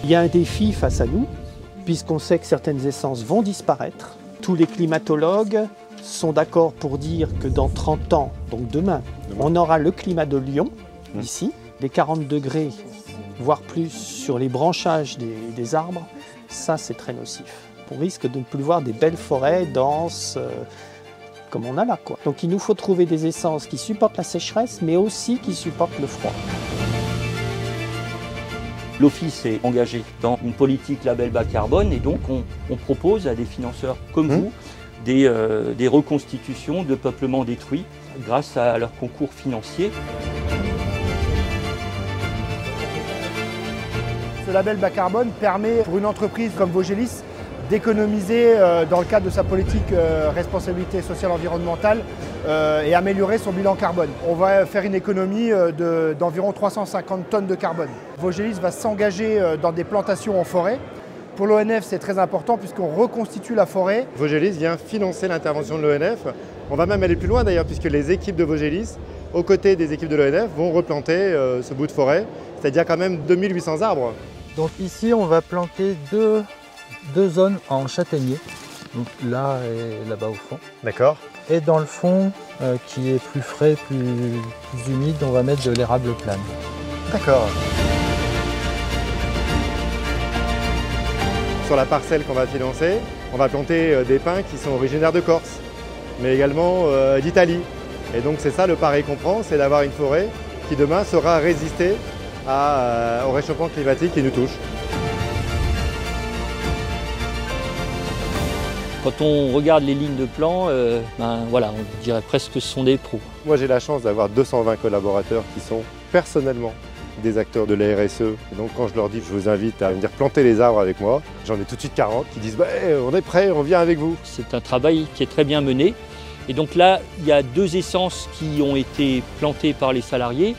Il y a un défi face à nous, puisqu'on sait que certaines essences vont disparaître. Tous les climatologues sont d'accord pour dire que dans 30 ans, donc demain, on aura le climat de Lyon, ici, des 40 degrés, voire plus sur les branchages des arbres. Ça, c'est très nocif. On risque de ne plus voir des belles forêts denses, comme on a là, quoi. Donc il nous faut trouver des essences qui supportent la sécheresse, mais aussi qui supportent le froid. L'Office est engagé dans une politique label bas carbone et donc on propose à des financeurs comme vous des reconstitutions de peuplements détruits grâce à leur concours financier. Ce label bas carbone permet pour une entreprise comme Vogelis d'économiser dans le cadre de sa politique responsabilité sociale environnementale et améliorer son bilan carbone. On va faire une économie d'environ 350 tonnes de carbone. Vogelis va s'engager dans des plantations en forêt. Pour l'ONF, c'est très important puisqu'on reconstitue la forêt. Vogelis vient financer l'intervention de l'ONF. On va même aller plus loin d'ailleurs puisque les équipes de Vogelis, aux côtés des équipes de l'ONF, vont replanter ce bout de forêt, c'est-à-dire quand même 2800 arbres. Donc ici, on va planter deux zones en châtaignier, donc là et là-bas au fond. D'accord. Et dans le fond, qui est plus frais, plus humide, on va mettre de l'érable plane. D'accord. Sur la parcelle qu'on va financer, on va planter des pins qui sont originaires de Corse, mais également d'Italie. Et donc c'est ça le pari qu'on prend, c'est d'avoir une forêt qui demain saura résister au réchauffement climatique qui nous touche. Quand on regarde les lignes de plan, voilà, on dirait presque que ce sont des pros. Moi j'ai la chance d'avoir 220 collaborateurs qui sont personnellement des acteurs de la RSE. Et donc quand je leur dis je vous invite à venir planter les arbres avec moi, j'en ai tout de suite 40 qui disent on est prêts, on vient avec vous. C'est un travail qui est très bien mené. Et donc là, il y a deux essences qui ont été plantées par les salariés,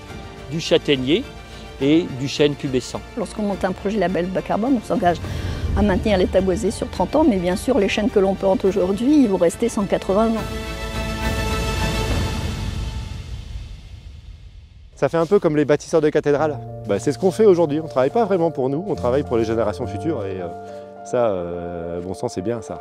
du châtaignier et du chêne pubescent. Lorsqu'on monte un projet label bas carbone, on s'engage à maintenir l'état boisé sur 30 ans, mais bien sûr, les chênes que l'on plante aujourd'hui, ils vont rester 180 ans. Ça fait un peu comme les bâtisseurs de cathédrales. C'est ce qu'on fait aujourd'hui, on ne travaille pas vraiment pour nous, on travaille pour les générations futures et ça, bon sang, c'est bien ça.